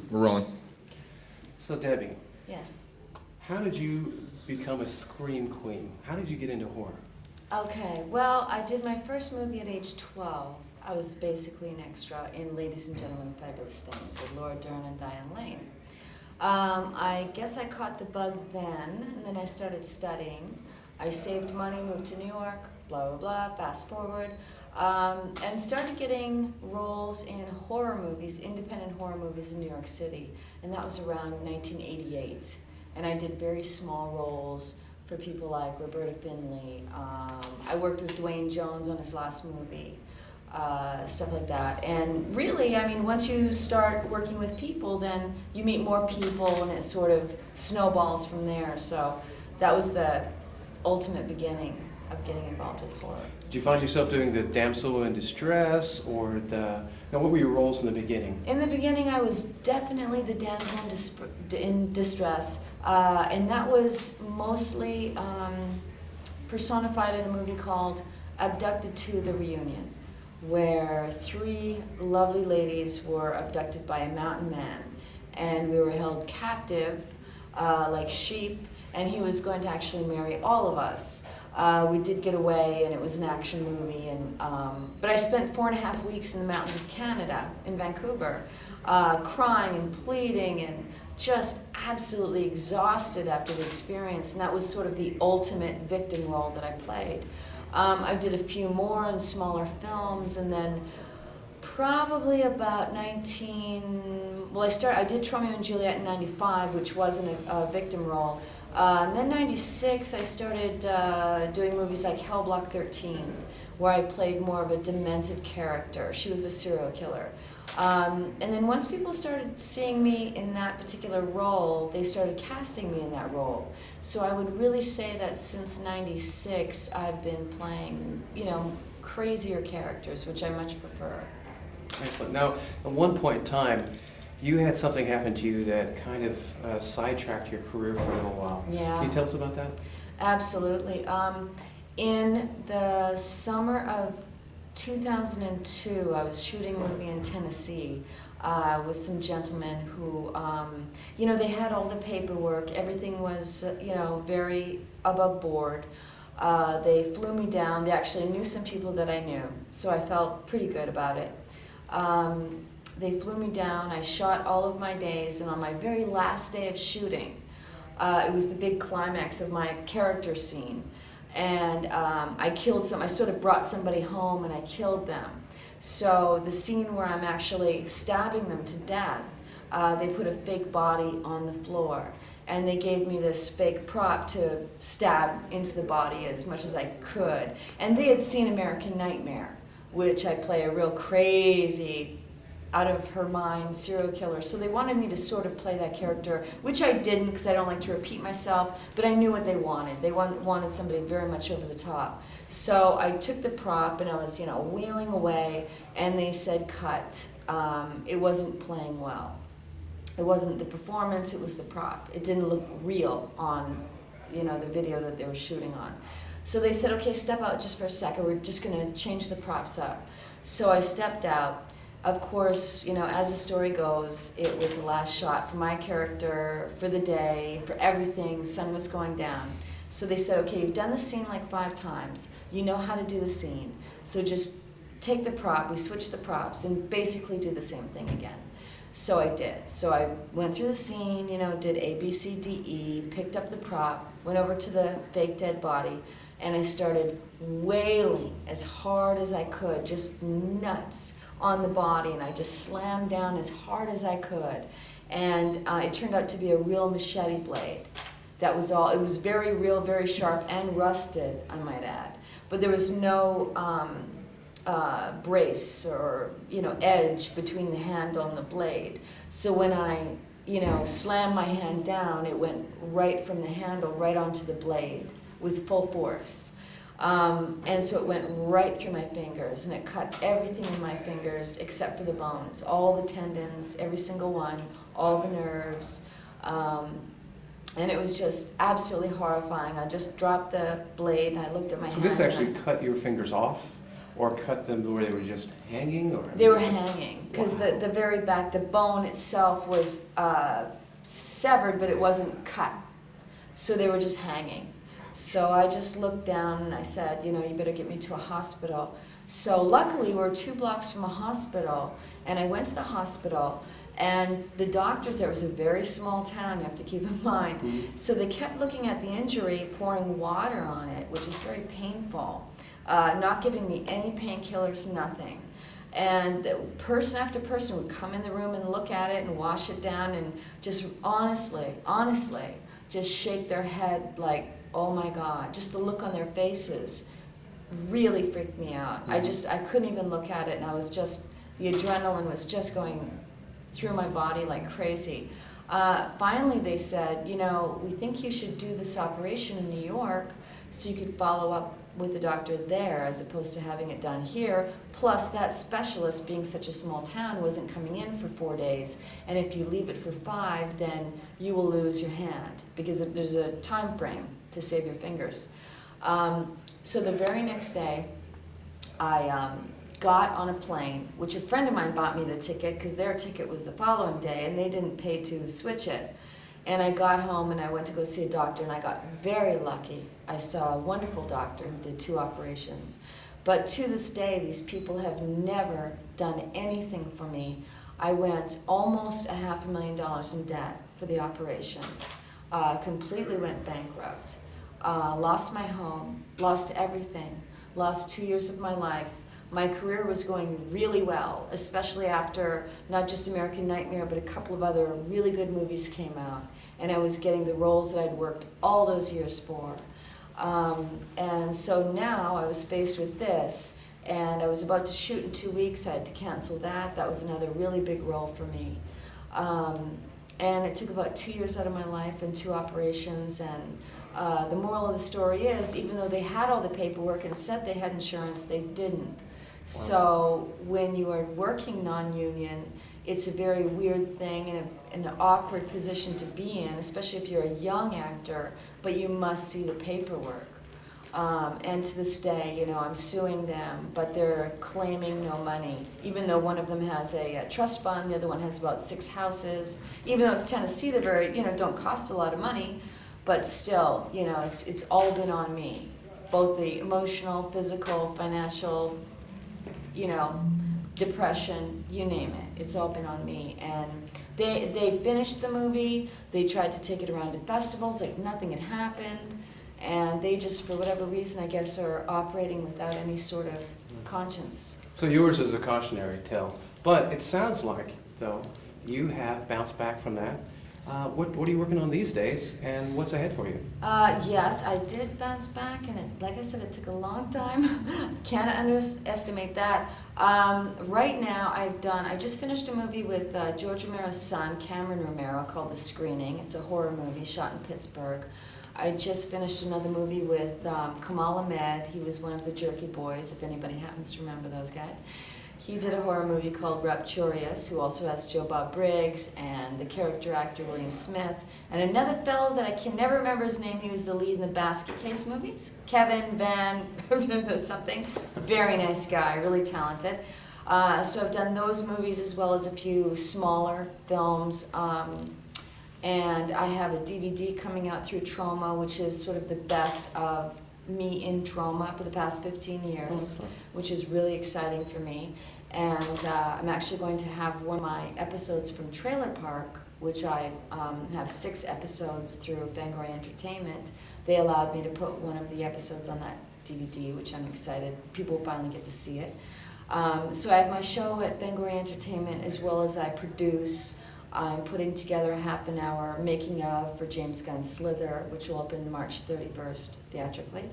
We're rolling. So Debbie, Yes. how did you become a scream queen? How did you get into horror? Okay, well, I did my first movie at age 12. I was basically an extra in Ladies and Gentlemen, Fabulous Stains with Laura Dern and Diane Lane. I guess I caught the bug then, and then I started studying. I saved money, moved to New York, blah, blah, blah, fast forward, and started getting roles in horror movies, independent horror movies in New York City, and that was around 1988. And I did very small roles for people like Roberta Findlay. I worked with Dwayne Jones on his last movie, stuff like that. And really, I mean, once you start working with people, then you meet more people and it sort of snowballs from there. So that was the ultimate beginning of getting involved with horror. Did you find yourself doing the damsel in distress or what were your roles in the beginning? In the beginning, I was definitely the damsel in distress, and that was mostly personified in a movie called Abducted to the Reunion, where 3 lovely ladies were abducted by a mountain man, and we were held captive like sheep, and he was going to actually marry all of us. We did get away, and it was an action movie, and but I spent 4.5 weeks in the mountains of Canada, in Vancouver, crying and pleading and just absolutely exhausted after the experience, and that was sort of the ultimate victim role that I played. I did a few more in smaller films, and then probably about I did Romeo and Juliet in 95, which wasn't a victim role. And then 96, I started doing movies like Hell Block 13, where I played more of a demented character. She was a serial killer. And then once people started seeing me in that particular role, they started casting me in that role. So I would really say that since 96, I've been playing, crazier characters, which I much prefer. Excellent. Now, at one point in time, you had something happen to you that kind of sidetracked your career for a little while. Yeah. Can you tell us about that? Absolutely. In the summer of 2002, I was shooting a movie in Tennessee with some gentlemen who, they had all the paperwork. Everything was, very above board. They flew me down. They actually knew some people that I knew, so I felt pretty good about it. They flew me down. I shot all of my days, and on my very last day of shooting, it was the big climax of my character scene. And I sort of brought somebody home and I killed them. So the scene where I'm actually stabbing them to death, they put a fake body on the floor. And they gave me this fake prop to stab into the body as much as I could. And they had seen American Nightmare, which I play a real crazy, out of her mind serial killer. So they wanted me to sort of play that character, which I didn't because I don't like to repeat myself, but I knew what they wanted. They wanted somebody very much over the top. So I took the prop and I was, wheeling away, and they said cut. It wasn't playing well. It wasn't the performance, it was the prop. It didn't look real on, the video that they were shooting on. So they said, okay, step out just for a second. We're just gonna change the props up. So I stepped out. Of course, as the story goes, it was the last shot for my character, for the day, for everything. Sun was going down. So they said, okay, you've done the scene like 5 times. You know how to do the scene. So just take the prop, we switched the props, and basically do the same thing again. So I did. So I went through the scene, did A, B, C, D, E, picked up the prop, went over to the fake dead body, and I started wailing as hard as I could, just nuts on the body, and I just slammed down as hard as I could. And it turned out to be a real machete blade. That was all. It was very real, very sharp, and rusted, I might add. But there was no brace or edge between the handle and the blade. So when I slammed my hand down, it went right from the handle right onto the blade with full force. And so it went right through my fingers, and it cut everything in my fingers except for the bones, all the tendons, every single one, all the nerves. And it was just absolutely horrifying. I just dropped the blade and I looked at my hand. So this actually cut your fingers off? or cut them where they were just hanging? Or They were hanging, because the very back, the bone itself was severed, but it wasn't cut. So they were just hanging. So I just looked down and I said, you know, you better get me to a hospital. So luckily we're 2 blocks from a hospital, and I went to the hospital, and the doctors there, was a very small town, you have to keep in mind. So they kept looking at the injury, pouring water on it, which is very painful, not giving me any painkillers, nothing. And person after person would come in the room and look at it and wash it down and just honestly, just shake their head like, oh my God, just the look on their faces really freaked me out. I couldn't even look at it, and the adrenaline was just going through my body like crazy. Finally they said, you know, we think you should do this operation in New York so you could follow up with the doctor there as opposed to having it done here. Plus that specialist, being such a small town, wasn't coming in for 4 days. And if you leave it for 5, then you will lose your hand because there's a time frame to save your fingers. So the very next day, I got on a plane, which a friend of mine bought me the ticket because their ticket was the following day and they didn't pay to switch it. And I got home and I went to go see a doctor, and I got very lucky. I saw a wonderful doctor who did 2 operations. But to this day, these people have never done anything for me. I went almost $500,000 in debt for the operations, completely went bankrupt, lost my home, lost everything, lost 2 years of my life. My career was going really well, especially after not just American Nightmare, but a couple of other really good movies came out. And I was getting the roles that I'd worked all those years for. And so now I was faced with this, and I was about to shoot in 2 weeks. I had to cancel that. That was another really big role for me. And it took about 2 years out of my life and 2 operations. And the moral of the story is, even though they had all the paperwork and said they had insurance, they didn't. So when you are working non-union, it's a very weird thing and an awkward position to be in, especially if you're a young actor, but you must see the paperwork. And to this day, you know, I'm suing them, but they're claiming no money, even though one of them has a trust fund, the other one has about 6 houses. Even though it's Tennessee, they're very, you know, don't cost a lot of money, but still, you know, it's all been on me, both the emotional, physical, financial, you know, depression, you name it. It's all been on me. And they finished the movie. They tried to take it around to festivals like nothing had happened. And they just, for whatever reason, I guess, are operating without any sort of conscience. So yours is a cautionary tale. But it sounds like, though, you have bounced back from that. What are you working on these days, and what's ahead for you? Yes, I did bounce back, and like I said, it took a long time. Can't underestimate that. Right now, I just finished a movie with George Romero's son, Cameron Romero, called The Screening. It's a horror movie shot in Pittsburgh. I just finished another movie with Kamal Ahmed. He was one of the Jerky Boys, if anybody happens to remember those guys. He did a horror movie called Rapturous, who also has Joe Bob Briggs and the character actor William Smith, and another fellow that I can never remember his name. He was the lead in the Basket Case movies. Kevin Van something. Very nice guy, really talented. So I've done those movies as well as a few smaller films. And I have a DVD coming out through Trauma, which is sort of the best of me in trauma for the past 15 years, which is really exciting for me. And I'm actually going to have one of my episodes from Trailer Park, which I have 6 episodes through Fangoria Entertainment. They allowed me to put one of the episodes on that DVD, which I'm excited. People will finally get to see it. So I have my show at Fangoria Entertainment, as well as I produce. I'm putting together a half-an-hour making of for James Gunn's Slither, which will open March 31st theatrically.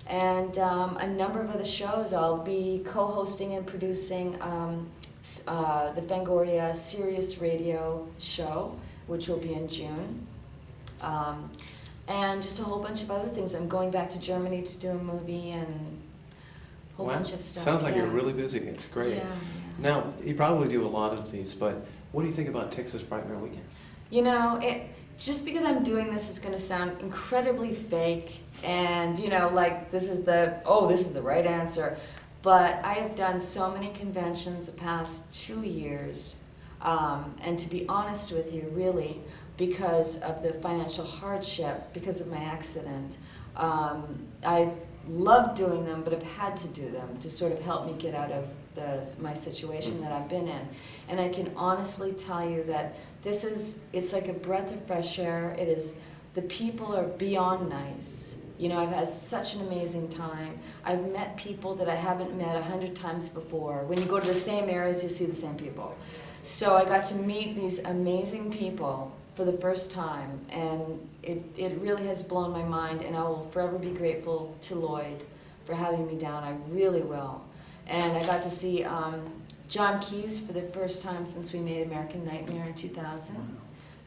And a number of other shows. I'll be co-hosting and producing the Fangoria Sirius Radio show, which will be in June. And just a whole bunch of other things. I'm going back to Germany to do a movie and a whole bunch of stuff. Sounds like you're really busy. It's great. Yeah. Now, you probably do a lot of these, but what do you think about Texas Frightmare Weekend? You know, just because I'm doing this is going to sound incredibly fake and, you know, like this is the right answer. But I have done so many conventions the past 2 years, and to be honest with you, really, because of the financial hardship, because of my accident, I've loved doing them, but have had to do them to sort of help me get out of my situation that I've been in. And I can honestly tell you that it's like a breath of fresh air. It is, the people are beyond nice. You know, I've had such an amazing time. I've met people that I haven't met 100 times before. When you go to the same areas, you see the same people. So I got to meet these amazing people for the first time, and it really has blown my mind, and I will forever be grateful to Lloyd for having me down. I really will. And I got to see John Keyes for the first time since we made American Nightmare in 2000.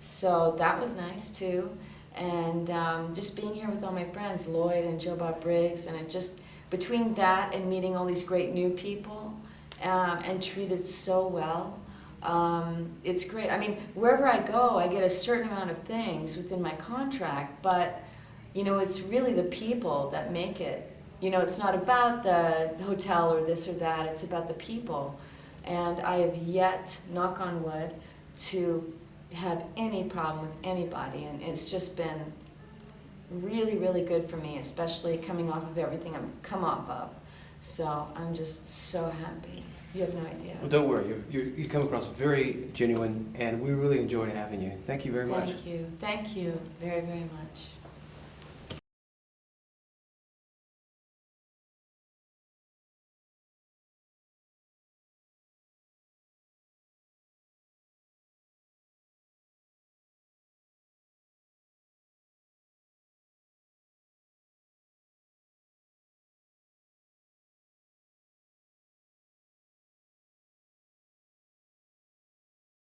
So that was nice too. And just being here with all my friends, Lloyd and Joe Bob Briggs, and it just, between that and meeting all these great new people and treated so well, it's great. I mean, wherever I go, I get a certain amount of things within my contract, but you know, it's really the people that make it. You know, it's not about the hotel or this or that, it's about the people. And I have yet, knock on wood, to have any problem with anybody, and it's just been really, really good for me, especially coming off of everything I've come off of. So I'm just so happy. You have no idea. Well, don't worry. You come across very genuine, and we really enjoyed having you. Thank you very much. Thank you. Thank you very, very much.